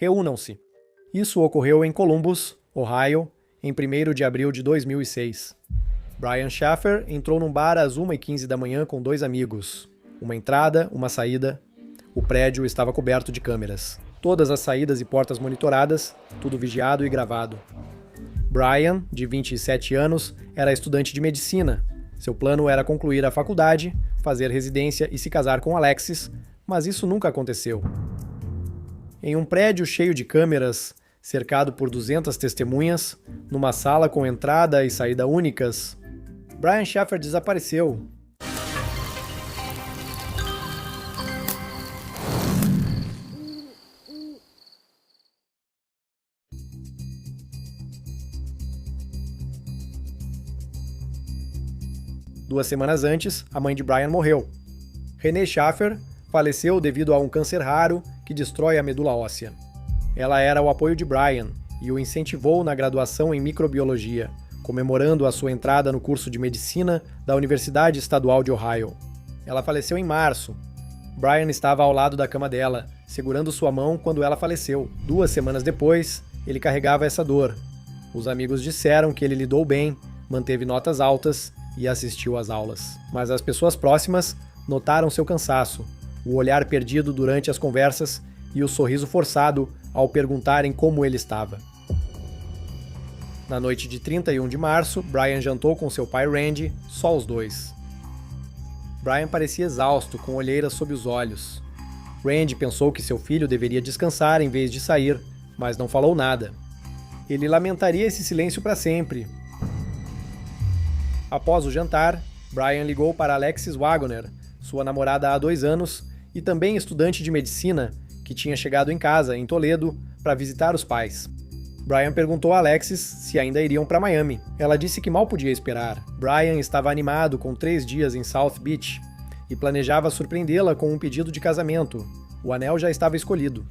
Reúnam-se. Isso ocorreu em Columbus, Ohio, em 1º de abril de 2006. Brian Shaffer entrou num bar às 1h15 da manhã com 2 amigos. Uma entrada, uma saída. O prédio estava coberto de câmeras. Todas as saídas e portas monitoradas, tudo vigiado e gravado. Brian, de 27 anos, era estudante de medicina. Seu plano era concluir a faculdade, fazer residência e se casar com Alexis, mas isso nunca aconteceu. Em um prédio cheio de câmeras, cercado por 200 testemunhas, numa sala com entrada e saída únicas, Brian Shaffer desapareceu. Duas semanas antes, a mãe de Brian morreu. Renee Shaffer faleceu devido a um câncer raro que destrói a medula óssea. Ela era o apoio de Brian e o incentivou na graduação em microbiologia, comemorando a sua entrada no curso de medicina da Universidade Estadual de Ohio. Ela faleceu em março. Brian estava ao lado da cama dela, segurando sua mão quando ela faleceu. 2 semanas depois, ele carregava essa dor. Os amigos disseram que ele lidou bem, manteve notas altas e assistiu às aulas. Mas as pessoas próximas notaram seu cansaço, o olhar perdido durante as conversas e o sorriso forçado ao perguntarem como ele estava. Na noite de 31 de março, Brian jantou com seu pai Randy, só os dois. Brian parecia exausto, com olheiras sob os olhos. Randy pensou que seu filho deveria descansar em vez de sair, mas não falou nada. Ele lamentaria esse silêncio para sempre. Após o jantar, Brian ligou para Alexis Wagoner, sua namorada há 2 anos e também estudante de medicina, que tinha chegado em casa, em Toledo, para visitar os pais. Brian perguntou a Alexis se ainda iriam para Miami. Ela disse que mal podia esperar. Brian estava animado com 3 dias em South Beach e planejava surpreendê-la com um pedido de casamento. O anel já estava escolhido.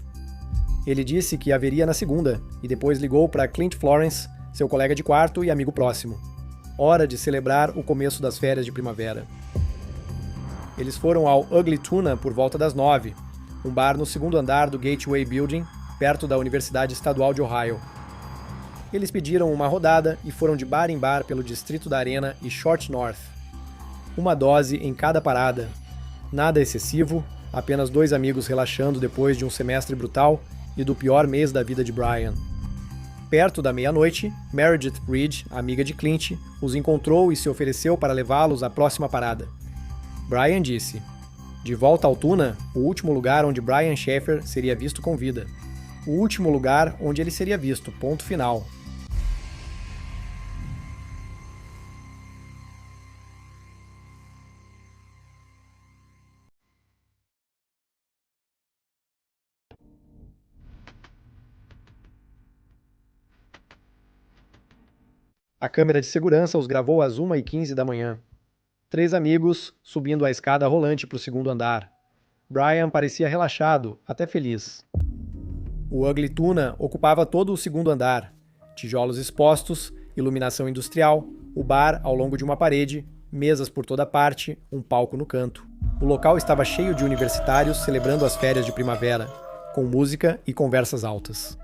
Ele disse que haveria na segunda e depois ligou para Clint Florence, seu colega de quarto e amigo próximo. Hora de celebrar o começo das férias de primavera. Eles foram ao Ugly Tuna por volta das 9, um bar no 2º andar do Gateway Building, perto da Universidade Estadual de Ohio. Eles pediram uma rodada e foram de bar em bar pelo distrito da Arena e Short North. Uma dose em cada parada. Nada excessivo, apenas 2 amigos relaxando depois de um semestre brutal e do pior mês da vida de Brian. Perto da meia-noite, Meredith Reed, amiga de Clint, os encontrou e se ofereceu para levá-los à próxima parada. Brian disse: de volta ao Tuna, o último lugar onde Brian Shaffer seria visto com vida. O último lugar onde ele seria visto, ponto final. A câmera de segurança os gravou às 1h15 da manhã. 3 amigos subindo a escada rolante para o 2º andar. Brian parecia relaxado, até feliz. O Ugly Tuna ocupava todo o 2º andar. Tijolos expostos, iluminação industrial, o bar ao longo de uma parede, mesas por toda parte, um palco no canto. O local estava cheio de universitários celebrando as férias de primavera, com música e conversas altas.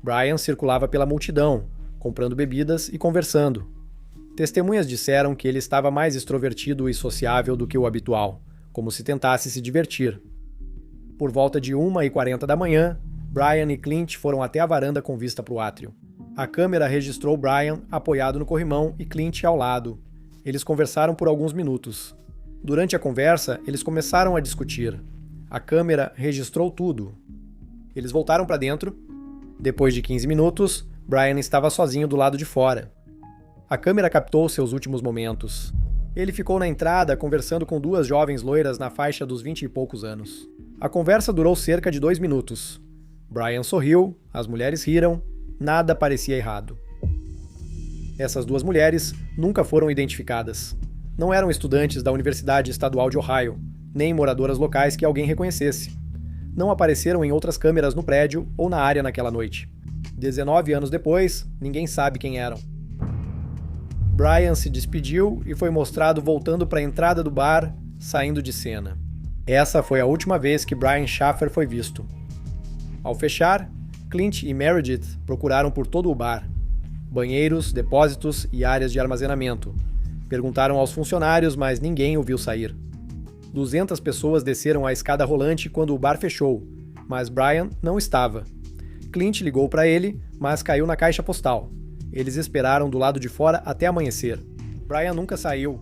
Brian circulava pela multidão, comprando bebidas e conversando. Testemunhas disseram que ele estava mais extrovertido e sociável do que o habitual, como se tentasse se divertir. Por volta de 1h40 da manhã, Brian e Clint foram até a varanda com vista para o átrio. A câmera registrou Brian apoiado no corrimão e Clint ao lado. Eles conversaram por alguns minutos. Durante a conversa, eles começaram a discutir. A câmera registrou tudo. Eles voltaram para dentro. Depois de 15 minutos, Brian estava sozinho do lado de fora. A câmera captou seus últimos momentos. Ele ficou na entrada conversando com 2 jovens loiras na faixa dos 20 e poucos anos. A conversa durou cerca de 2 minutos. Brian sorriu, as mulheres riram, nada parecia errado. Essas 2 mulheres nunca foram identificadas. Não eram estudantes da Universidade Estadual de Ohio, nem moradoras locais que alguém reconhecesse. Não apareceram em outras câmeras no prédio ou na área naquela noite. 19 anos depois, ninguém sabe quem eram. Brian se despediu e foi mostrado voltando para a entrada do bar, saindo de cena. Essa foi a última vez que Brian Shaffer foi visto. Ao fechar, Clint e Meredith procuraram por todo o bar. Banheiros, depósitos e áreas de armazenamento. Perguntaram aos funcionários, mas ninguém o viu sair. 200 pessoas desceram a escada rolante quando o bar fechou, mas Brian não estava. Clint ligou para ele, mas caiu na caixa postal. Eles esperaram do lado de fora até amanhecer. Brian nunca saiu.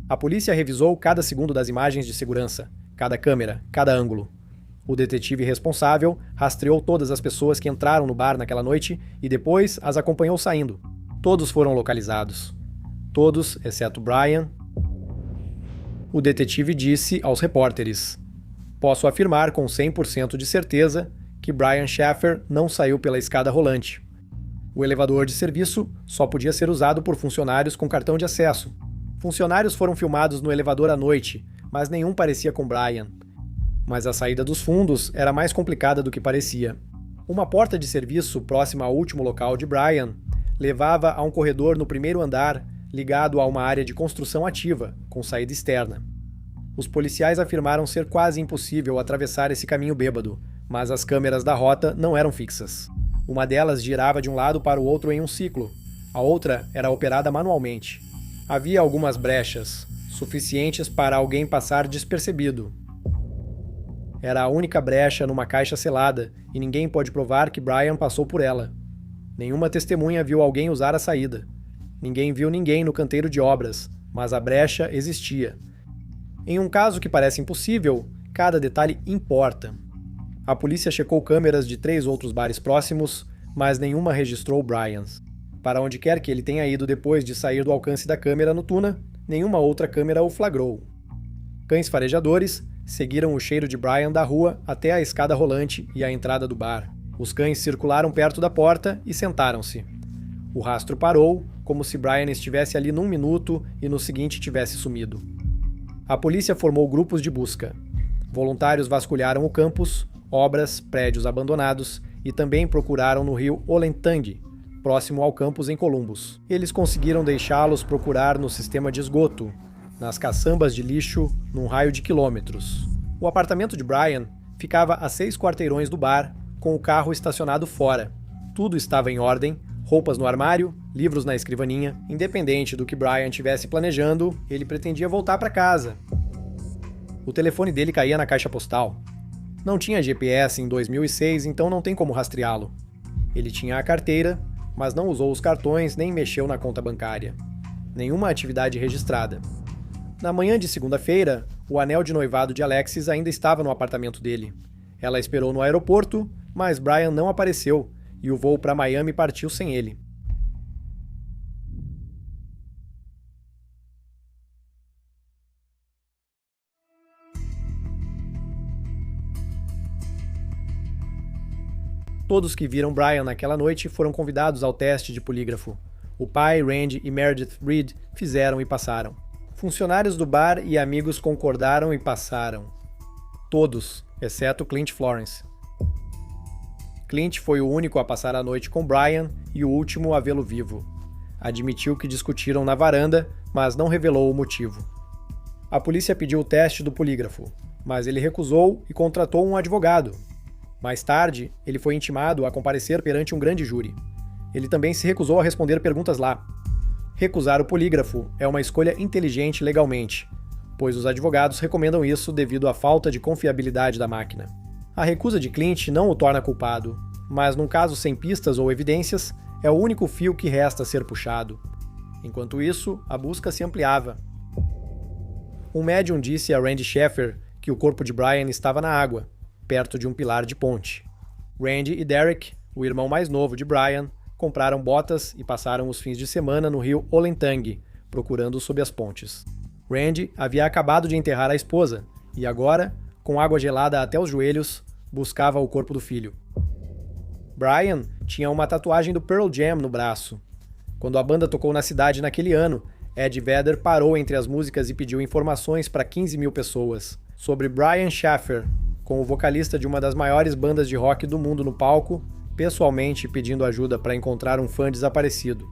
A polícia revisou cada segundo das imagens de segurança, cada câmera, cada ângulo. O detetive responsável rastreou todas as pessoas que entraram no bar naquela noite e depois as acompanhou saindo. Todos foram localizados. Todos, exceto Brian. O detetive disse aos repórteres: "Posso afirmar com 100% de certeza que Brian Shaffer não saiu pela escada rolante. O elevador de serviço só podia ser usado por funcionários com cartão de acesso. Funcionários foram filmados no elevador à noite, mas nenhum parecia com Brian. Mas a saída dos fundos era mais complicada do que parecia. Uma porta de serviço próxima ao último local de Brian levava a um corredor no primeiro andar ligado a uma área de construção ativa, com saída externa. Os policiais afirmaram ser quase impossível atravessar esse caminho bêbado, mas as câmeras da rota não eram fixas. Uma delas girava de um lado para o outro em um ciclo, a outra era operada manualmente. Havia algumas brechas, suficientes para alguém passar despercebido. Era a única brecha numa caixa selada, e ninguém pode provar que Brian passou por ela. Nenhuma testemunha viu alguém usar a saída. Ninguém viu ninguém no canteiro de obras, mas a brecha existia. Em um caso que parece impossível, cada detalhe importa. A polícia checou câmeras de 3 outros bares próximos, mas nenhuma registrou Brian's. Para onde quer que ele tenha ido depois de sair do alcance da câmera no Tuna, nenhuma outra câmera o flagrou. Cães farejadores seguiram o cheiro de Brian da rua até a escada rolante e a entrada do bar. Os cães circularam perto da porta e sentaram-se. O rastro parou, como se Brian estivesse ali num minuto e no seguinte tivesse sumido. A polícia formou grupos de busca. Voluntários vasculharam o campus, obras, prédios abandonados e também procuraram no rio Olentangy, próximo ao campus em Columbus. Eles conseguiram deixá-los procurar no sistema de esgoto, nas caçambas de lixo, num raio de quilômetros. O apartamento de Brian ficava a 6 quarteirões do bar, com o carro estacionado fora. Tudo estava em ordem, roupas no armário, livros na escrivaninha. Independente do que Brian tivesse planejando, ele pretendia voltar para casa. O telefone dele caía na caixa postal. Não tinha GPS em 2006, então não tem como rastreá-lo. Ele tinha a carteira, mas não usou os cartões nem mexeu na conta bancária. Nenhuma atividade registrada. Na manhã de segunda-feira, o anel de noivado de Alexis ainda estava no apartamento dele. Ela esperou no aeroporto, mas Brian não apareceu e o voo para Miami partiu sem ele. Todos que viram Brian naquela noite foram convidados ao teste de polígrafo. O pai, Randy e Meredith Reed fizeram e passaram. Funcionários do bar e amigos concordaram e passaram. Todos, exceto Clint Florence. Clint foi o único a passar a noite com Brian e o último a vê-lo vivo. Admitiu que discutiram na varanda, mas não revelou o motivo. A polícia pediu o teste do polígrafo, mas ele recusou e contratou um advogado. Mais tarde, ele foi intimado a comparecer perante um grande júri. Ele também se recusou a responder perguntas lá. Recusar o polígrafo é uma escolha inteligente legalmente, pois os advogados recomendam isso devido à falta de confiabilidade da máquina. A recusa de Clint não o torna culpado, mas num caso sem pistas ou evidências, é o único fio que resta a ser puxado. Enquanto isso, a busca se ampliava. Um médium disse a Randy Shaffer que o corpo de Brian estava na água, perto de um pilar de ponte. Randy e Derek, o irmão mais novo de Brian, compraram botas e passaram os fins de semana no rio Olentangy, procurando sob as pontes. Randy havia acabado de enterrar a esposa e agora, com água gelada até os joelhos, buscava o corpo do filho. Brian tinha uma tatuagem do Pearl Jam no braço. Quando a banda tocou na cidade naquele ano, Ed Vedder parou entre as músicas e pediu informações para 15 mil pessoas sobre Brian Shaffer, com o vocalista de uma das maiores bandas de rock do mundo no palco, pessoalmente pedindo ajuda para encontrar um fã desaparecido.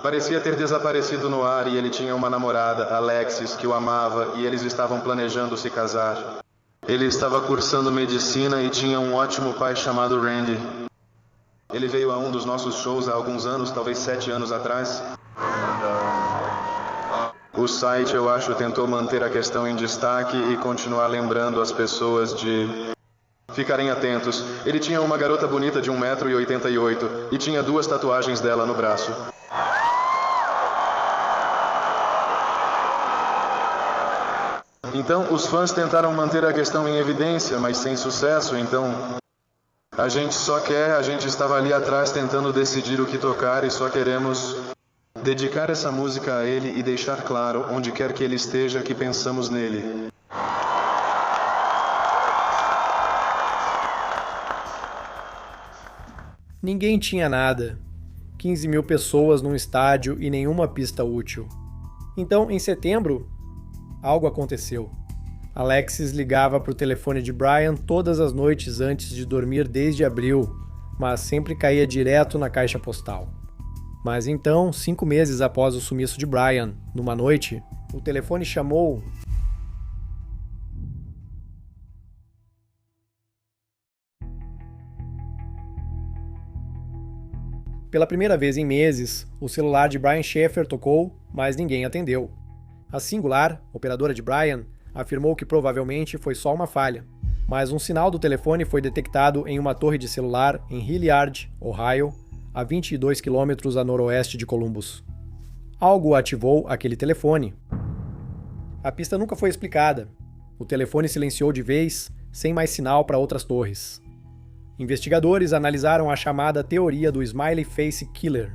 Parecia ter desaparecido no ar e ele tinha uma namorada, Alexis, que o amava e eles estavam planejando se casar. Ele estava cursando medicina e tinha um ótimo pai chamado Randy. Ele veio a um dos nossos shows há alguns anos, talvez 7 anos atrás. O site, eu acho, tentou manter a questão em destaque e continuar lembrando as pessoas de ficarem atentos. Ele tinha uma garota bonita de 1,88 m e tinha 2 tatuagens dela no braço. Então, os fãs tentaram manter a questão em evidência, mas sem sucesso, então a gente estava ali atrás tentando decidir o que tocar e só queremos dedicar essa música a ele e deixar claro, onde quer que ele esteja, que pensamos nele. Ninguém tinha nada. 15 mil pessoas num estádio e nenhuma pista útil. Então, em setembro, algo aconteceu. Alexis ligava para o telefone de Brian todas as noites antes de dormir desde abril, mas sempre caía direto na caixa postal. Mas então, 5 meses após o sumiço de Brian, numa noite, o telefone chamou. Pela primeira vez em meses, o celular de Brian Shaffer tocou, mas ninguém atendeu. A Singular, operadora de Brian, afirmou que provavelmente foi só uma falha, mas um sinal do telefone foi detectado em uma torre de celular em Hilliard, Ohio, a 22 quilômetros a noroeste de Columbus. Algo ativou aquele telefone. A pista nunca foi explicada. O telefone silenciou de vez, sem mais sinal para outras torres. Investigadores analisaram a chamada teoria do Smiley Face Killer.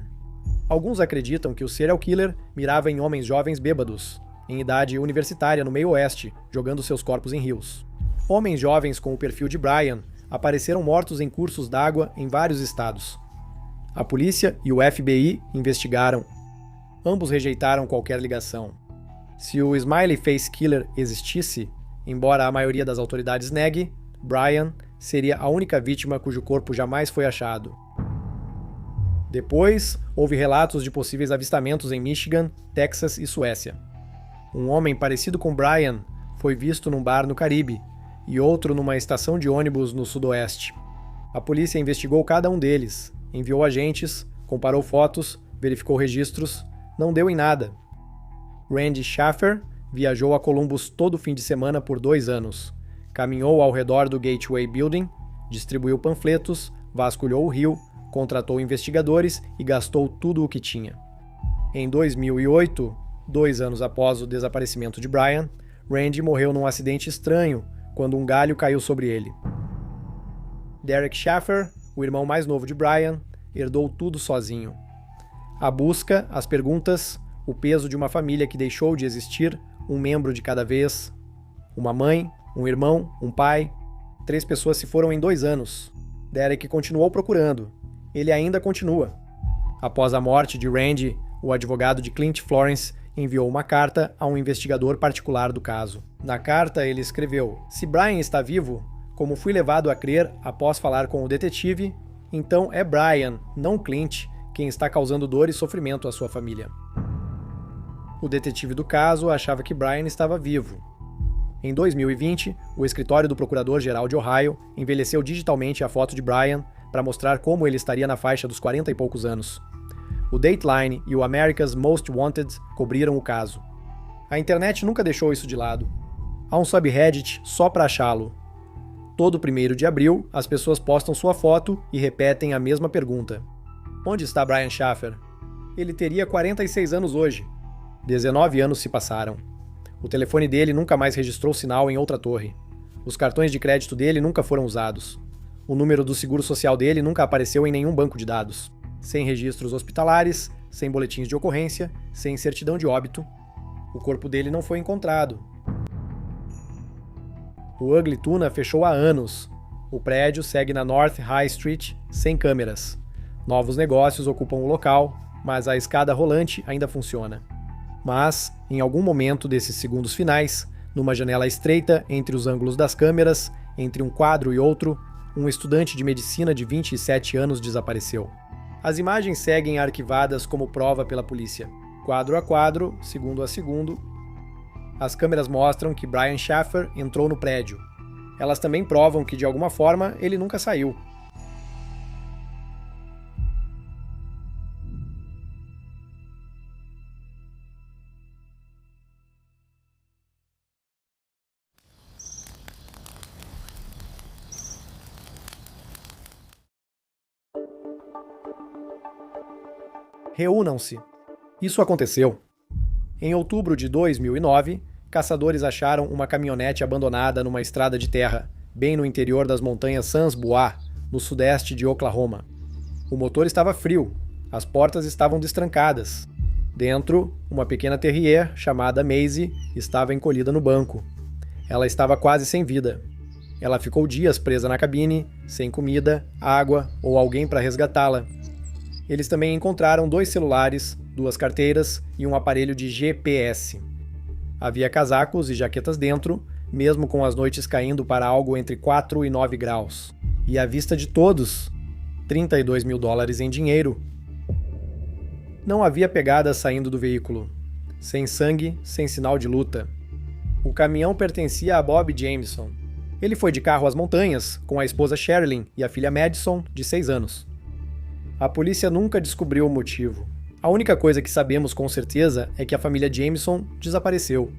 Alguns acreditam que o serial killer mirava em homens jovens bêbados, em idade universitária no meio oeste, jogando seus corpos em rios. Homens jovens com o perfil de Brian apareceram mortos em cursos d'água em vários estados. A polícia e o FBI investigaram. Ambos rejeitaram qualquer ligação. Se o Smiley Face Killer existisse, embora a maioria das autoridades negue, Brian seria a única vítima cujo corpo jamais foi achado. Depois, houve relatos de possíveis avistamentos em Michigan, Texas e Suécia. Um homem parecido com Brian foi visto num bar no Caribe e outro numa estação de ônibus no sudoeste. A polícia investigou cada um deles, enviou agentes, comparou fotos, verificou registros, não deu em nada. Randy Shaffer viajou a Columbus todo fim de semana por 2 anos. Caminhou ao redor do Gateway Building, distribuiu panfletos, vasculhou o rio, contratou investigadores e gastou tudo o que tinha. Em 2008, 2 anos após o desaparecimento de Brian, Randy morreu num acidente estranho quando um galho caiu sobre ele. Derek Shaffer, o irmão mais novo de Brian, herdou tudo sozinho. A busca, as perguntas, o peso de uma família que deixou de existir, um membro de cada vez. Uma mãe, um irmão, um pai. 3 pessoas se foram em 2 anos. Derek continuou procurando. Ele ainda continua. Após a morte de Randy, o advogado de Clint Florence enviou uma carta a um investigador particular do caso. Na carta, ele escreveu: "Se Brian está vivo, como fui levado a crer após falar com o detetive, então é Brian, não Clint, quem está causando dor e sofrimento à sua família." O detetive do caso achava que Brian estava vivo. Em 2020, o escritório do Procurador-Geral de Ohio envelheceu digitalmente a foto de Brian para mostrar como ele estaria na faixa dos 40 e poucos anos. O Dateline e o America's Most Wanted cobriram o caso. A internet nunca deixou isso de lado. Há um subreddit só para achá-lo. Todo 1º de abril, as pessoas postam sua foto e repetem a mesma pergunta. Onde está Brian Shaffer? Ele teria 46 anos hoje. 19 anos se passaram. O telefone dele nunca mais registrou sinal em outra torre. Os cartões de crédito dele nunca foram usados. O número do seguro social dele nunca apareceu em nenhum banco de dados. Sem registros hospitalares, sem boletins de ocorrência, sem certidão de óbito. O corpo dele não foi encontrado. O Ugly Tuna fechou há anos. O prédio segue na North High Street, sem câmeras. Novos negócios ocupam o local, mas a escada rolante ainda funciona. Mas, em algum momento desses segundos finais, numa janela estreita entre os ângulos das câmeras, Entre um quadro e outro, um estudante de medicina de 27 anos desapareceu. As imagens seguem arquivadas como prova pela polícia. Quadro a quadro, segundo a segundo, as câmeras mostram que Brian Shaffer entrou no prédio. Elas também provam que, de alguma forma, ele nunca saiu. Reúnam-se. Isso aconteceu. Em outubro de 2009, caçadores acharam uma caminhonete abandonada numa estrada de terra, bem no interior das montanhas Sans Bois, no sudeste de Oklahoma. O motor estava frio, as portas estavam destrancadas. Dentro, uma pequena terrier, chamada Maisie, estava encolhida no banco. Ela estava quase sem vida. Ela ficou dias presa na cabine, sem comida, água ou alguém para resgatá-la. Eles também encontraram 2 celulares, 2 carteiras e um aparelho de GPS. Havia casacos e jaquetas dentro, mesmo com as noites caindo para algo entre 4 e 9 graus. E à vista de todos, $32 mil em dinheiro. Não havia pegadas saindo do veículo. Sem sangue, sem sinal de luta. O caminhão pertencia a Bob Jameson. Ele foi de carro às montanhas, com a esposa Sherilyn e a filha Madison, de 6 anos. A polícia nunca descobriu o motivo. A única coisa que sabemos com certeza é que a família Jameson desapareceu.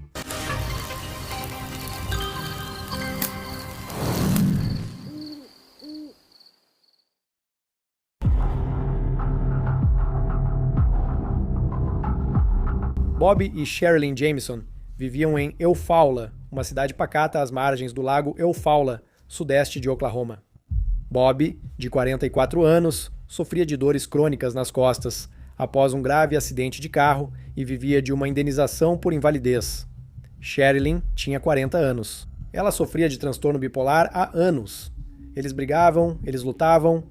Bob e Sherilyn Jameson viviam em Eufaula, uma cidade pacata às margens do lago Eufaula, sudeste de Oklahoma. Bob, de 44 anos, sofria de dores crônicas nas costas após um grave acidente de carro e vivia de uma indenização por invalidez. Sherilyn tinha 40 anos. Ela sofria de transtorno bipolar há anos. Eles brigavam, eles lutavam,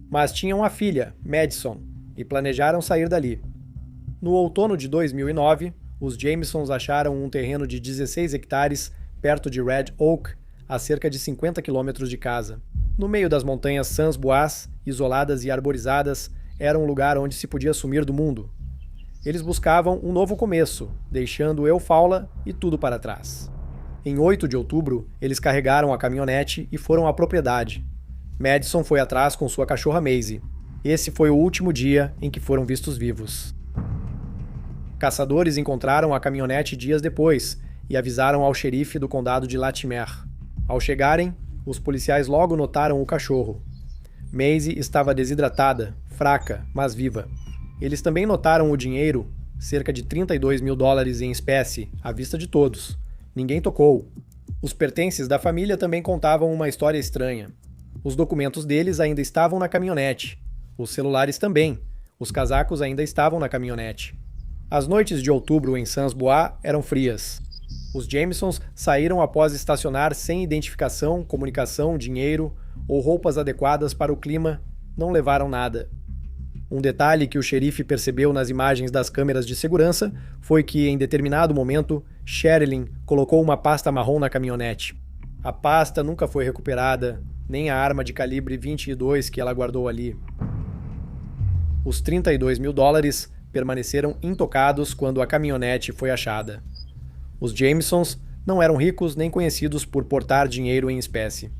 mas tinham uma filha, Madison, e planejaram sair dali. No outono de 2009, os Jamesons acharam um terreno de 16 hectares perto de Red Oak, a cerca de 50 quilômetros de casa. No meio das montanhas Sans Bois, isoladas e arborizadas, era um lugar onde se podia sumir do mundo. Eles buscavam um novo começo, deixando Eufaula e tudo para trás. Em 8 de outubro, eles carregaram a caminhonete e foram à propriedade. Madison foi atrás com sua cachorra Maisie. Esse foi o último dia em que foram vistos vivos. Caçadores encontraram a caminhonete dias depois e avisaram ao xerife do condado de Latimer. Ao chegarem, os policiais logo notaram o cachorro. Maisie estava desidratada, fraca, mas viva. Eles também notaram o dinheiro, cerca de $32 mil em espécie, à vista de todos. Ninguém tocou. Os pertences da família também contavam uma história estranha. Os documentos deles ainda estavam na caminhonete. Os celulares também. Os casacos ainda estavam na caminhonete. As noites de outubro em Sans Bois eram frias. Os Jamesons saíram após estacionar sem identificação, comunicação, dinheiro ou roupas adequadas para o clima, não levaram nada. Um detalhe que o xerife percebeu nas imagens das câmeras de segurança foi que, em determinado momento, Sherilyn colocou uma pasta marrom na caminhonete. A pasta nunca foi recuperada, nem a arma de calibre 22 que ela guardou ali. Os $32 mil permaneceram intocados quando a caminhonete foi achada. Os Jamesons não eram ricos nem conhecidos por portar dinheiro em espécie.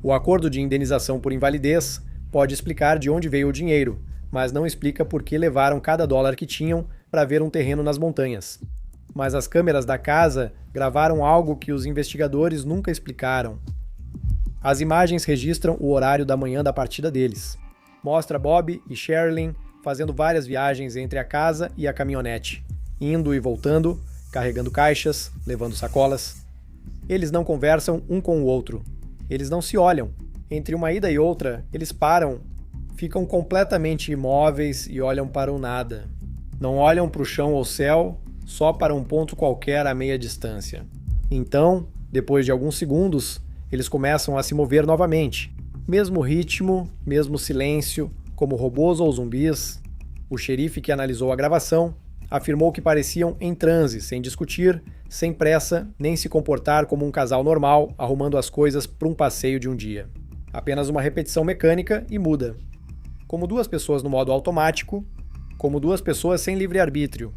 O acordo de indenização por invalidez pode explicar de onde veio o dinheiro, mas não explica por que levaram cada dólar que tinham para ver um terreno nas montanhas. Mas as câmeras da casa gravaram algo que os investigadores nunca explicaram. As imagens registram o horário da manhã da partida deles. Mostra Bob e Sherilyn fazendo várias viagens entre a casa e a caminhonete, indo e voltando, carregando caixas, levando sacolas. Eles não conversam um com o outro. Eles não se olham. Entre uma ida e outra, eles param, ficam completamente imóveis e olham para o nada. Não olham para o chão ou céu, só para um ponto qualquer a meia distância. Então, depois de alguns segundos, eles começam a se mover novamente. Mesmo ritmo, mesmo silêncio, como robôs ou zumbis. O xerife que analisou a gravação afirmou que pareciam em transe, sem discutir, sem pressa, nem se comportar como um casal normal, arrumando as coisas para um passeio de um dia. Apenas uma repetição mecânica e muda. Como duas pessoas no modo automático, como duas pessoas sem livre-arbítrio.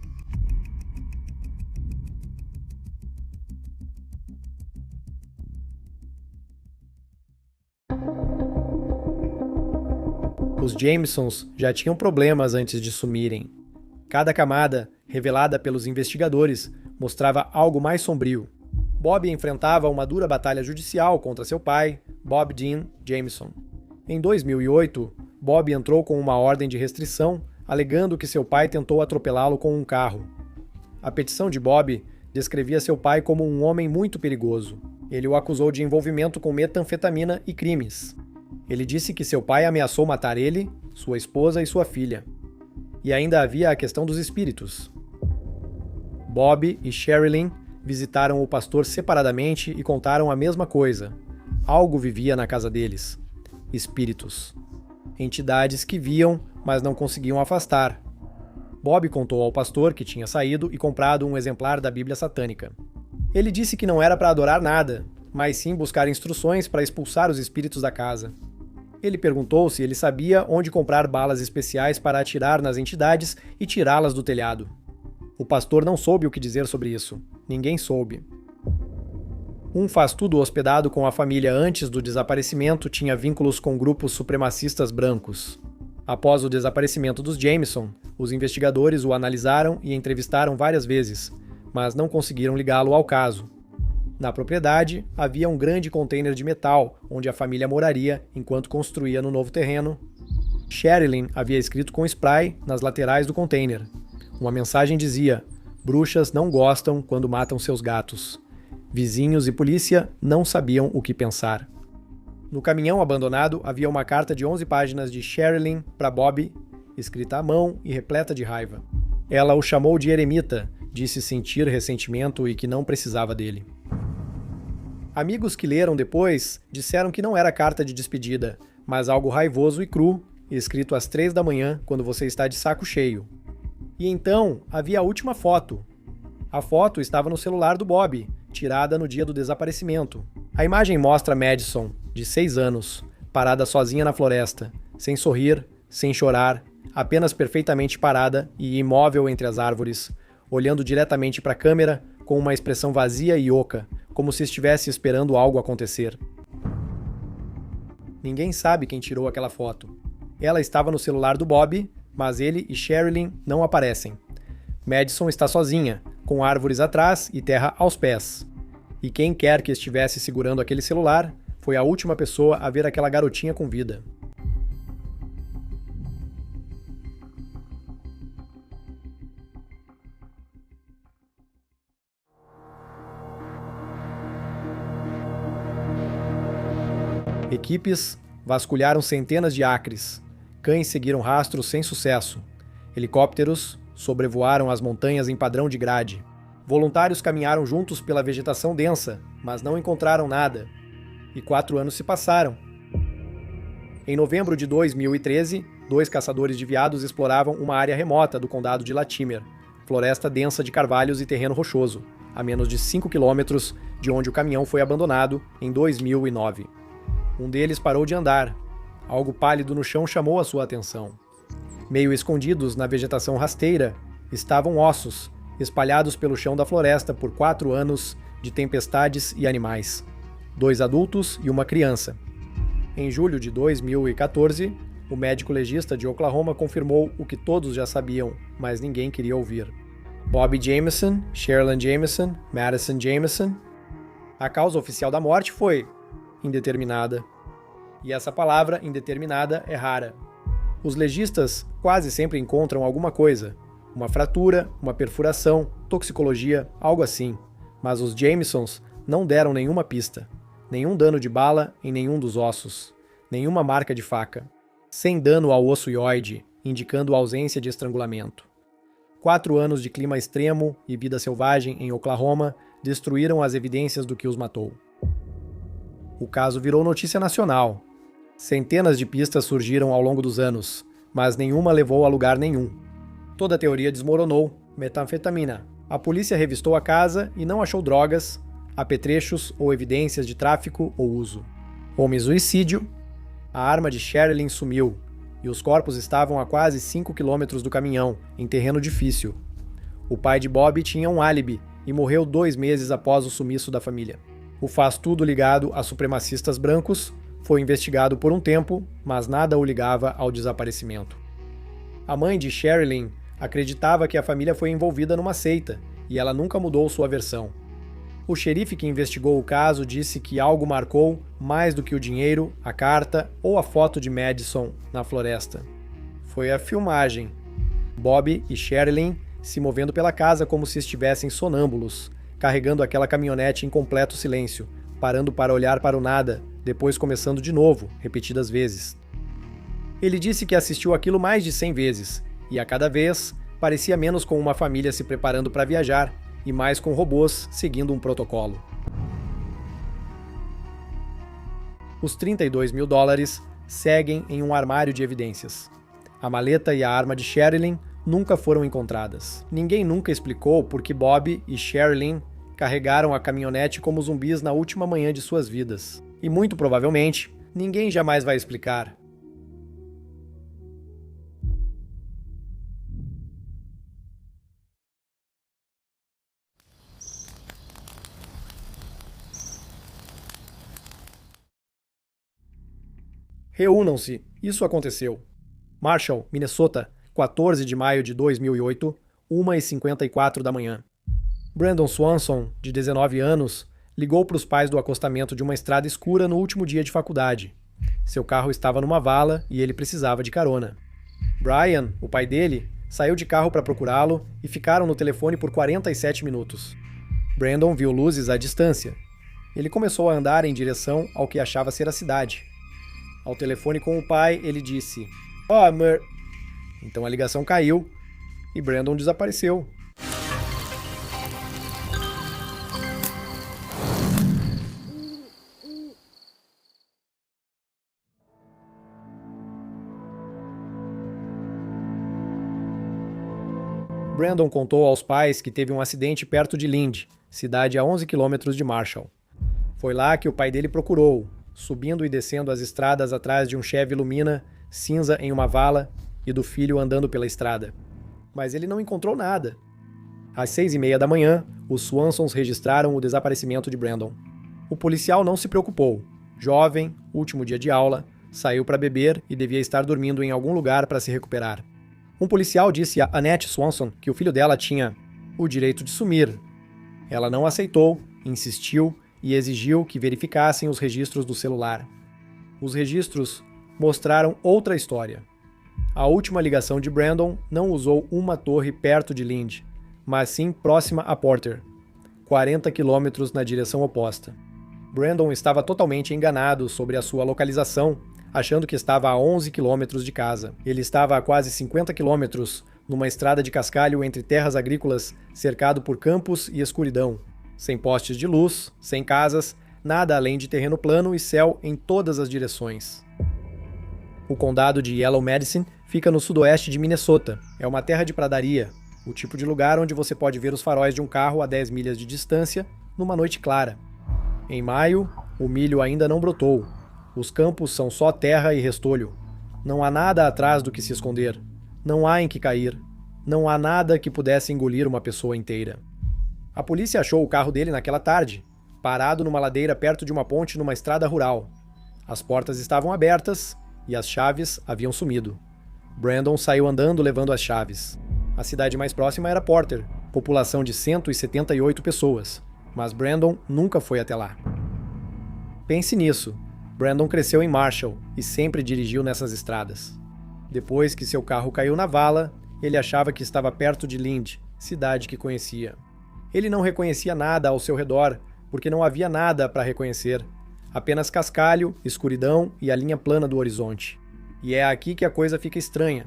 Os Jamesons já tinham problemas antes de sumirem. Cada camada, revelada pelos investigadores, mostrava algo mais sombrio. Bob enfrentava uma dura batalha judicial contra seu pai, Bob Dean Jameson. Em 2008, Bob entrou com uma ordem de restrição, alegando que seu pai tentou atropelá-lo com um carro. A petição de Bob descrevia seu pai como um homem muito perigoso. Ele o acusou de envolvimento com metanfetamina e crimes. Ele disse que seu pai ameaçou matar ele, sua esposa e sua filha. E ainda havia a questão dos espíritos. Bob e Sherilyn visitaram o pastor separadamente e contaram a mesma coisa. Algo vivia na casa deles. Espíritos. Entidades que viam, mas não conseguiam afastar. Bob contou ao pastor que tinha saído e comprado um exemplar da Bíblia Satânica. Ele disse que não era para adorar nada, mas sim buscar instruções para expulsar os espíritos da casa. Ele perguntou se ele sabia onde comprar balas especiais para atirar nas entidades e tirá-las do telhado. O pastor não soube o que dizer sobre isso. Ninguém soube. Um faz-tudo hospedado com a família antes do desaparecimento tinha vínculos com grupos supremacistas brancos. Após o desaparecimento dos Jameson, os investigadores o analisaram e entrevistaram várias vezes, mas não conseguiram ligá-lo ao caso. Na propriedade, havia um grande container de metal, onde a família moraria enquanto construía no novo terreno. Sherilyn havia escrito com spray nas laterais do container. Uma mensagem dizia: bruxas não gostam quando matam seus gatos. Vizinhos e polícia não sabiam o que pensar. No caminhão abandonado havia uma carta de 11 páginas de Sherilyn para Bob, escrita à mão e repleta de raiva. Ela o chamou de eremita, disse sentir ressentimento e que não precisava dele. Amigos que leram depois disseram que não era carta de despedida, mas algo raivoso e cru, escrito às 3 da manhã, quando você está de saco cheio. E então havia a última foto. A foto estava no celular do Bob, tirada no dia do desaparecimento. A imagem mostra Madison, de 6 anos, parada sozinha na floresta, sem sorrir, sem chorar, apenas perfeitamente parada e imóvel entre as árvores, olhando diretamente para a câmera com uma expressão vazia e oca, como se estivesse esperando algo acontecer. Ninguém sabe quem tirou aquela foto. Ela estava no celular do Bob, mas ele e Sherilyn não aparecem. Madison está sozinha, com árvores atrás e terra aos pés. E quem quer que estivesse segurando aquele celular foi a última pessoa a ver aquela garotinha com vida. Equipes vasculharam centenas de acres. Cães seguiram rastros sem sucesso. Helicópteros sobrevoaram as montanhas em padrão de grade. Voluntários caminharam juntos pela vegetação densa, mas não encontraram nada. E 4 anos se passaram. Em novembro de 2013, 2 caçadores de veados exploravam uma área remota do condado de Latimer, floresta densa de carvalhos e terreno rochoso, a menos de 5 quilômetros de onde o caminhão foi abandonado em 2009. Um deles parou de andar. Algo pálido no chão chamou a sua atenção. Meio escondidos na vegetação rasteira, estavam ossos, espalhados pelo chão da floresta por 4 anos de tempestades e animais. 2 adultos e uma criança. Em julho de 2014, o médico legista de Oklahoma confirmou o que todos já sabiam, mas ninguém queria ouvir. Bob Jameson, Sherilyn Jameson, Madison Jameson. A causa oficial da morte foi indeterminada. E essa palavra, indeterminada, é rara. Os legistas quase sempre encontram alguma coisa. Uma fratura, uma perfuração, toxicologia, algo assim. Mas os Jamesons não deram nenhuma pista. Nenhum dano de bala em nenhum dos ossos. Nenhuma marca de faca. Sem dano ao osso ióide, indicando ausência de estrangulamento. 4 anos de clima extremo e vida selvagem em Oklahoma destruíram as evidências do que os matou. O caso virou notícia nacional. Centenas de pistas surgiram ao longo dos anos, mas nenhuma levou a lugar nenhum. Toda a teoria desmoronou. Metanfetamina. A polícia revistou a casa e não achou drogas, apetrechos ou evidências de tráfico ou uso. Homicídio. A arma de Sherilyn sumiu e os corpos estavam a quase 5 quilômetros do caminhão, em terreno difícil. O pai de Bob tinha um álibi e morreu 2 meses após o sumiço da família. O faz-tudo ligado a supremacistas brancos foi investigado por um tempo, mas nada o ligava ao desaparecimento. A mãe de Sherilyn acreditava que a família foi envolvida numa seita e ela nunca mudou sua versão. O xerife que investigou o caso disse que algo marcou mais do que o dinheiro, a carta ou a foto de Madison na floresta. Foi a filmagem. Bob e Sherilyn se movendo pela casa como se estivessem sonâmbulos, carregando aquela caminhonete em completo silêncio, parando para olhar para o nada, depois começando de novo, repetidas vezes. Ele disse que assistiu aquilo mais de 100 vezes, e a cada vez parecia menos com uma família se preparando para viajar e mais com robôs seguindo um protocolo. Os $32 mil seguem em um armário de evidências. A maleta e a arma de Sherilyn nunca foram encontradas. Ninguém nunca explicou por que Bob e Sherilyn carregaram a caminhonete como zumbis na última manhã de suas vidas. E muito provavelmente, ninguém jamais vai explicar. Reúnam-se, isso aconteceu. Marshall, Minnesota, 14 de maio de 2008, 1h54 da manhã. Brandon Swanson, de 19 anos, ligou para os pais do acostamento de uma estrada escura no último dia de faculdade. Seu carro estava numa vala e ele precisava de carona. Brian, o pai dele, saiu de carro para procurá-lo e ficaram no telefone por 47 minutos. Brandon viu luzes à distância. Ele começou a andar em direção ao que achava ser a cidade. Ao telefone com o pai, ele disse: Então a ligação caiu e Brandon desapareceu. Brandon contou aos pais que teve um acidente perto de Lind, cidade a 11 quilômetros de Marshall. Foi lá que o pai dele procurou, subindo e descendo as estradas atrás de um Chevy Lumina, cinza em uma vala, e do filho andando pela estrada. Mas ele não encontrou nada. Às 6h30 da manhã, os Swansons registraram o desaparecimento de Brandon. O policial não se preocupou. Jovem, último dia de aula, saiu para beber e devia estar dormindo em algum lugar para se recuperar. Um policial disse a Annette Swanson que o filho dela tinha o direito de sumir. Ela não aceitou, insistiu e exigiu que verificassem os registros do celular. Os registros mostraram outra história. A última ligação de Brandon não usou uma torre perto de Lind, mas sim próxima a Porter, 40 quilômetros na direção oposta. Brandon estava totalmente enganado sobre a sua localização, achando que estava a 11 quilômetros de casa. Ele estava a quase 50 quilômetros numa estrada de cascalho entre terras agrícolas, cercado por campos e escuridão, sem postes de luz, sem casas, nada além de terreno plano e céu em todas as direções. O condado de Yellow Medicine fica no sudoeste de Minnesota. É uma terra de pradaria, o tipo de lugar onde você pode ver os faróis de um carro a 10 milhas de distância numa noite clara. Em maio, o milho ainda não brotou. Os campos são só terra e restolho. Não há nada atrás do que se esconder. Não há em que cair. Não há nada que pudesse engolir uma pessoa inteira. A polícia achou o carro dele naquela tarde, parado numa ladeira perto de uma ponte numa estrada rural. As portas estavam abertas e as chaves haviam sumido. Brandon saiu andando levando as chaves. A cidade mais próxima era Porter, população de 178 pessoas, mas Brandon nunca foi até lá. Pense nisso. Brandon cresceu em Marshall e sempre dirigiu nessas estradas. Depois que seu carro caiu na vala, ele achava que estava perto de Lind, cidade que conhecia. Ele não reconhecia nada ao seu redor, porque não havia nada para reconhecer. Apenas cascalho, escuridão e a linha plana do horizonte. E é aqui que a coisa fica estranha.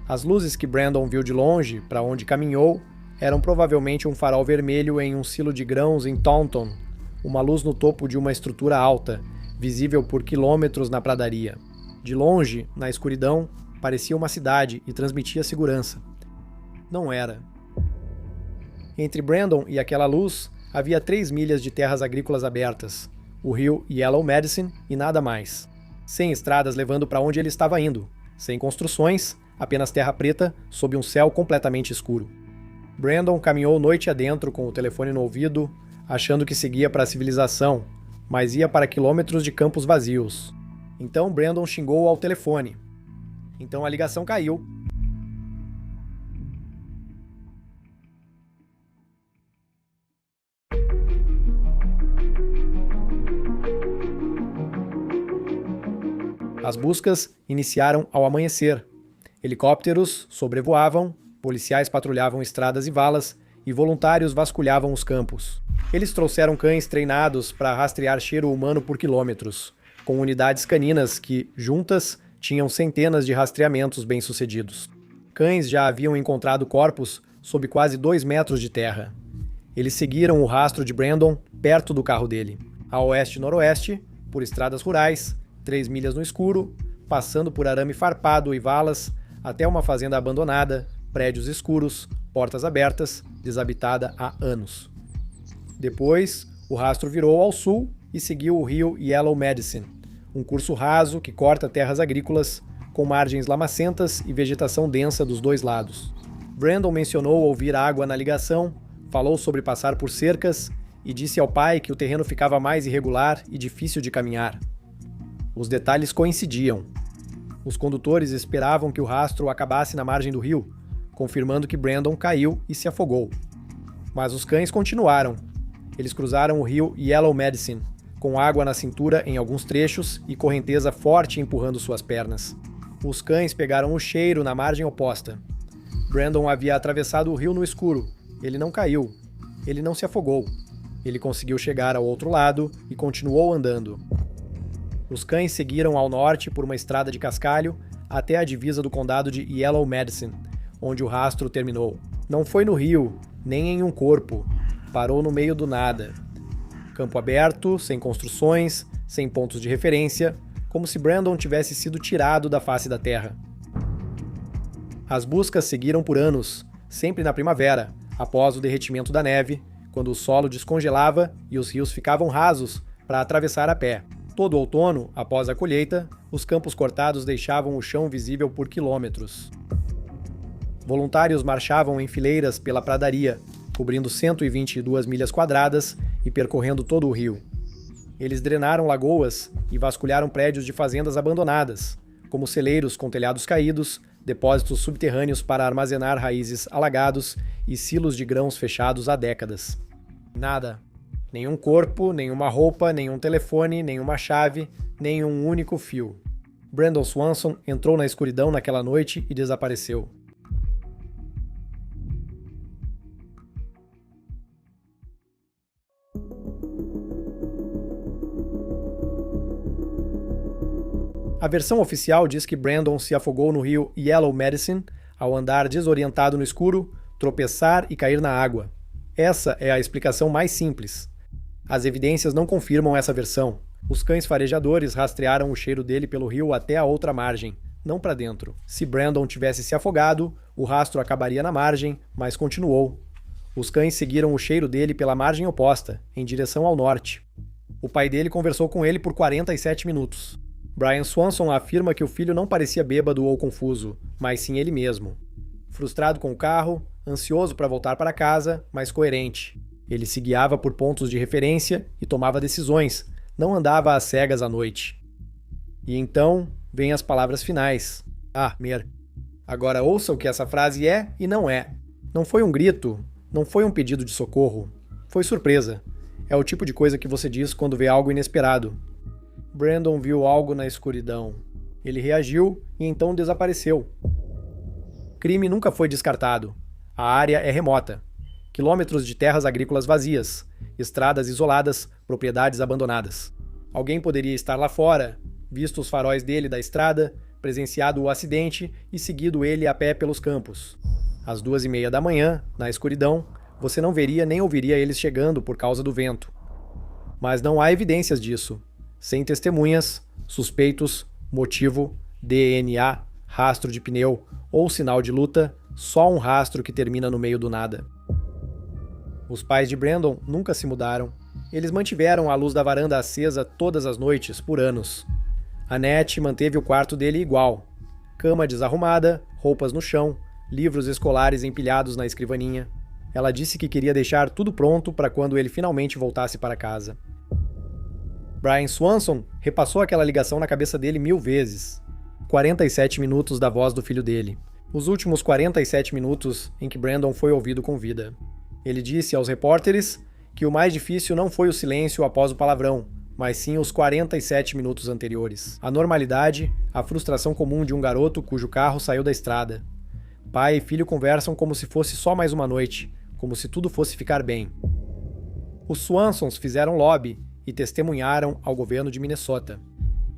As luzes que Brandon viu de longe, para onde caminhou, eram provavelmente um farol vermelho em um silo de grãos em Taunton, uma luz no topo de uma estrutura alta, visível por quilômetros na pradaria. De longe, na escuridão, parecia uma cidade e transmitia segurança. Não era. Entre Brandon e aquela luz, havia 3 milhas de terras agrícolas abertas, o rio Yellow Medicine e nada mais. Sem estradas levando para onde ele estava indo, sem construções, apenas terra preta sob um céu completamente escuro. Brandon caminhou noite adentro com o telefone no ouvido, achando que seguia para a civilização, mas ia para quilômetros de campos vazios. Então Brandon xingou ao telefone. Então a ligação caiu. As buscas iniciaram ao amanhecer. Helicópteros sobrevoavam, policiais patrulhavam estradas e valas e voluntários vasculhavam os campos. Eles trouxeram cães treinados para rastrear cheiro humano por quilômetros, com unidades caninas que, juntas, tinham centenas de rastreamentos bem-sucedidos. Cães já haviam encontrado corpos sob quase 2 metros de terra. Eles seguiram o rastro de Brandon perto do carro dele, a oeste-noroeste, por estradas rurais, 3 milhas no escuro, passando por arame farpado e valas, até uma fazenda abandonada, prédios escuros, portas abertas, desabitada há anos. Depois, o rastro virou ao sul e seguiu o rio Yellow Medicine, um curso raso que corta terras agrícolas, com margens lamacentas e vegetação densa dos dois lados. Brandon mencionou ouvir água na ligação, falou sobre passar por cercas e disse ao pai que o terreno ficava mais irregular e difícil de caminhar. Os detalhes coincidiam. Os condutores esperavam que o rastro acabasse na margem do rio, confirmando que Brandon caiu e se afogou. Mas os cães continuaram. Eles cruzaram o rio Yellow Medicine, com água na cintura em alguns trechos e correnteza forte empurrando suas pernas. Os cães pegaram o cheiro na margem oposta. Brandon havia atravessado o rio no escuro. Ele não caiu. Ele não se afogou. Ele conseguiu chegar ao outro lado e continuou andando. Os cães seguiram ao norte por uma estrada de cascalho até a divisa do condado de Yellow Medicine, onde o rastro terminou. Não foi no rio, nem em um corpo. Parou no meio do nada. Campo aberto, sem construções, sem pontos de referência, como se Brandon tivesse sido tirado da face da terra. As buscas seguiram por anos, sempre na primavera, após o derretimento da neve, quando o solo descongelava e os rios ficavam rasos para atravessar a pé. Todo outono, após a colheita, os campos cortados deixavam o chão visível por quilômetros. Voluntários marchavam em fileiras pela pradaria, cobrindo 122 milhas quadradas e percorrendo todo o rio. Eles drenaram lagoas e vasculharam prédios de fazendas abandonadas, como celeiros com telhados caídos, depósitos subterrâneos para armazenar raízes alagados e silos de grãos fechados há décadas. Nada. Nenhum corpo, nenhuma roupa, nenhum telefone, nenhuma chave, nenhum único fio. Brandon Swanson entrou na escuridão naquela noite e desapareceu. A versão oficial diz que Brandon se afogou no rio Yellow Medicine ao andar desorientado no escuro, tropeçar e cair na água. Essa é a explicação mais simples. As evidências não confirmam essa versão. Os cães farejadores rastrearam o cheiro dele pelo rio até a outra margem, não para dentro. Se Brandon tivesse se afogado, o rastro acabaria na margem, mas continuou. Os cães seguiram o cheiro dele pela margem oposta, em direção ao norte. O pai dele conversou com ele por 47 minutos. Brian Swanson afirma que o filho não parecia bêbado ou confuso, mas sim ele mesmo. Frustrado com o carro, ansioso para voltar para casa, mas coerente. Ele se guiava por pontos de referência e tomava decisões, não andava às cegas à noite. E então, vêm as palavras finais. Ah, Mer. Agora ouça o que essa frase é e não é. Não foi um grito, não foi um pedido de socorro. Foi surpresa. É o tipo de coisa que você diz quando vê algo inesperado. Brandon viu algo na escuridão. Ele reagiu e então desapareceu. Crime nunca foi descartado. A área é remota. Quilômetros de terras agrícolas vazias, estradas isoladas, propriedades abandonadas. Alguém poderia estar lá fora, visto os faróis dele da estrada, presenciado o acidente e seguido ele a pé pelos campos. Às 2:30 da manhã, na escuridão, você não veria nem ouviria eles chegando por causa do vento. Mas não há evidências disso. Sem testemunhas, suspeitos, motivo, DNA, rastro de pneu ou sinal de luta, só um rastro que termina no meio do nada. Os pais de Brandon nunca se mudaram. Eles mantiveram a luz da varanda acesa todas as noites, por anos. Annette manteve o quarto dele igual. Cama desarrumada, roupas no chão, livros escolares empilhados na escrivaninha. Ela disse que queria deixar tudo pronto para quando ele finalmente voltasse para casa. Brian Swanson repassou aquela ligação na cabeça dele 1000 vezes. 47 minutos da voz do filho dele. Os últimos 47 minutos em que Brandon foi ouvido com vida. Ele disse aos repórteres que o mais difícil não foi o silêncio após o palavrão, mas sim os 47 minutos anteriores. A normalidade, a frustração comum de um garoto cujo carro saiu da estrada. Pai e filho conversam como se fosse só mais uma noite, como se tudo fosse ficar bem. Os Swansons fizeram lobby e testemunharam ao governo de Minnesota.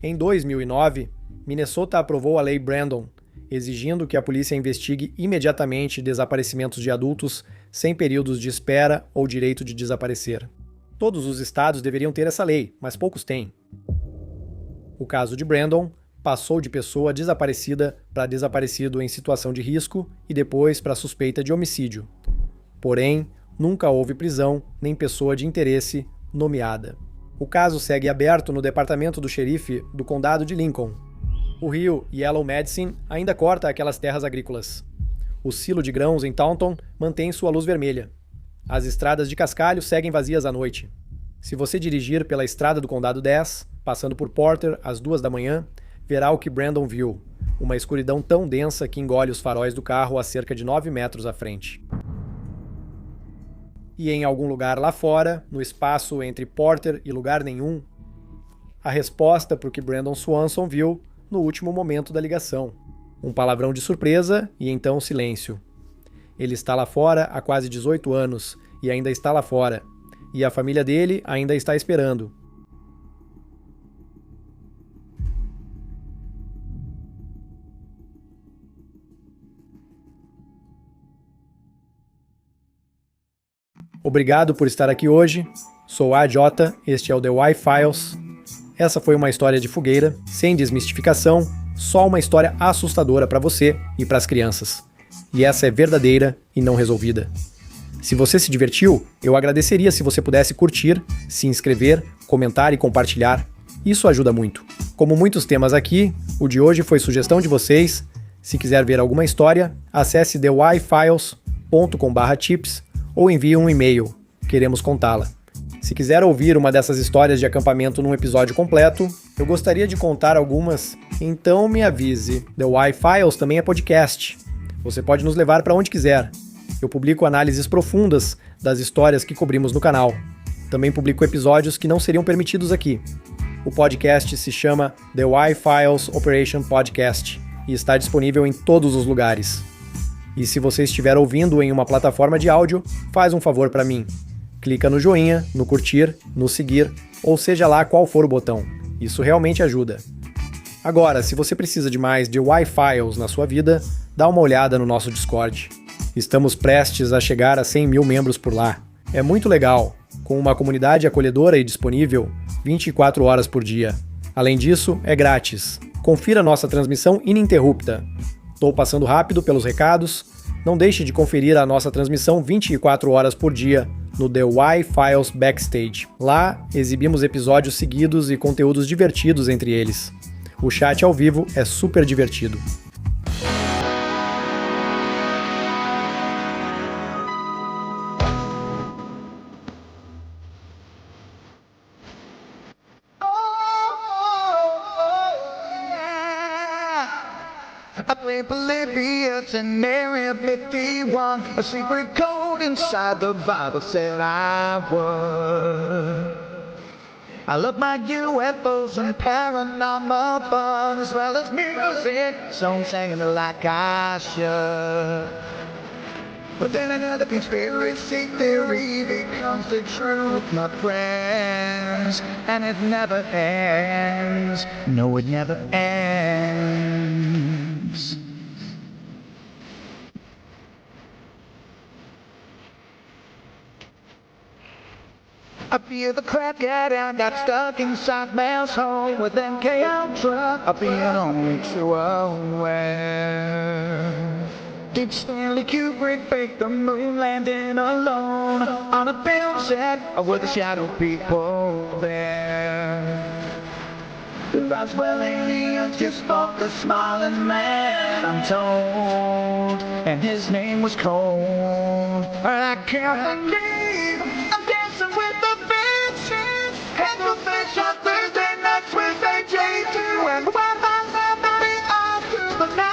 Em 2009, Minnesota aprovou a Lei Brandon, exigindo que a polícia investigue imediatamente desaparecimentos de adultos sem períodos de espera ou direito de desaparecer. Todos os estados deveriam ter essa lei, mas poucos têm. O caso de Brandon passou de pessoa desaparecida para desaparecido em situação de risco e depois para suspeita de homicídio. Porém, nunca houve prisão nem pessoa de interesse nomeada. O caso segue aberto no departamento do xerife do condado de Lincoln. O rio Yellow Medicine ainda corta aquelas terras agrícolas. O silo de grãos em Taunton mantém sua luz vermelha. As estradas de cascalho seguem vazias à noite. Se você dirigir pela estrada do Condado 10, passando por Porter às 2 da manhã, verá o que Brandon viu, uma escuridão tão densa que engole os faróis do carro a cerca de 9 metros à frente. E em algum lugar lá fora, no espaço entre Porter e lugar nenhum, a resposta para o que Brandon Swanson viu no último momento da ligação. Um palavrão de surpresa e então silêncio. Ele está lá fora há quase 18 anos e ainda está lá fora. E a família dele ainda está esperando. Obrigado por estar aqui hoje. Sou a AJ, este é o The Why Files. Essa foi uma história de fogueira, sem desmistificação, só uma história assustadora para você e para as crianças. E essa é verdadeira e não resolvida. Se você se divertiu, eu agradeceria se você pudesse curtir, se inscrever, comentar e compartilhar. Isso ajuda muito. Como muitos temas aqui, o de hoje foi sugestão de vocês. Se quiser ver alguma história, acesse thewhyfiles.com/tips ou envie um e-mail. Queremos contá-la. Se quiser ouvir uma dessas histórias de acampamento num episódio completo, eu gostaria de contar algumas, então me avise. The Why Files também é podcast. Você pode nos levar para onde quiser. Eu publico análises profundas das histórias que cobrimos no canal. Também publico episódios que não seriam permitidos aqui. O podcast se chama The Why Files Operation Podcast e está disponível em todos os lugares. E se você estiver ouvindo em uma plataforma de áudio, faz um favor para mim. Clica no joinha, no curtir, no seguir, ou seja lá qual for o botão. Isso realmente ajuda. Agora, se você precisa de mais The Why Files na sua vida, dá uma olhada no nosso Discord. Estamos prestes a chegar a 100 mil membros por lá. É muito legal, com uma comunidade acolhedora e disponível 24 horas por dia. Além disso, é grátis. Confira nossa transmissão ininterrupta. Estou passando rápido pelos recados. Não deixe de conferir a nossa transmissão 24 horas por dia no The Why Files Backstage. Lá, exibimos episódios seguidos e conteúdos divertidos entre eles. O chat ao vivo é super divertido. I play Philippians and Area 51. A secret code inside the Bible said I would. I love my UFOs and paranormal fun, as well as music, so I'm singing it like I should. But then another conspiracy theory becomes the truth, my friends, and it never ends. No, it never ends. I feel the crap get out, got stuck inside Mel's hole with MK Ultra. I'll be the only true aware. Did Stanley Kubrick fake the moon landing alone on a film set, or were the shadow people there? The Roswell aliens just stalked a smiling man, I'm told, and his name was Cole. And I can't believe I'm dancing with the bitches. Had to finish on Thursday nights with AJ2, and when I'm somebody off through the night.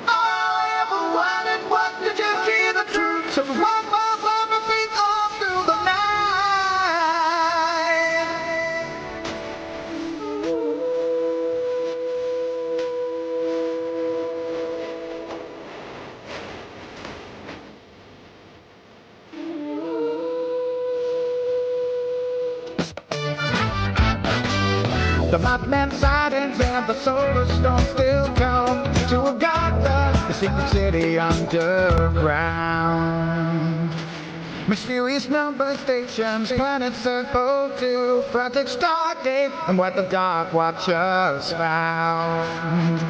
All I ever wanted was to just hear the truth. So one more summer beat all through the night. The Mothman sightings and the solar storm still come to Uganda, the secret city underground. Mysterious number stations, planets circle to Project Stardate, and what the Dark Watchers found.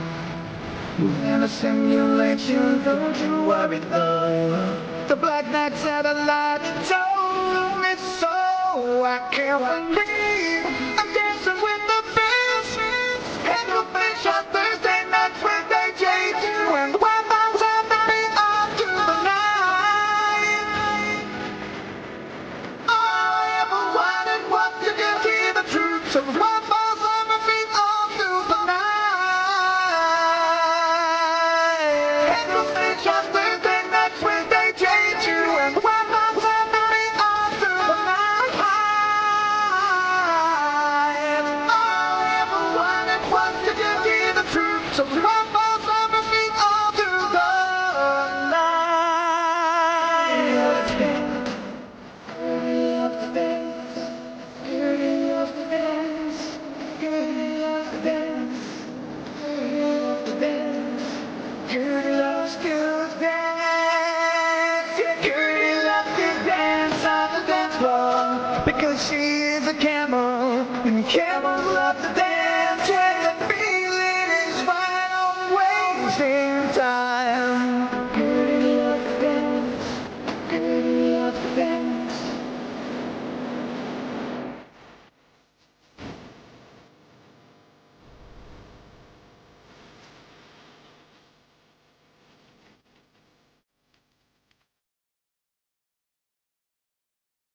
In a simulation, don't you worry though. The Black Knight satellite told me so. I can't believe I'm dancing with the fishes. And the fish on Thursday nights with AJ2, and when I'm somebody off through the night. All I ever wanted was to just hear the truth. So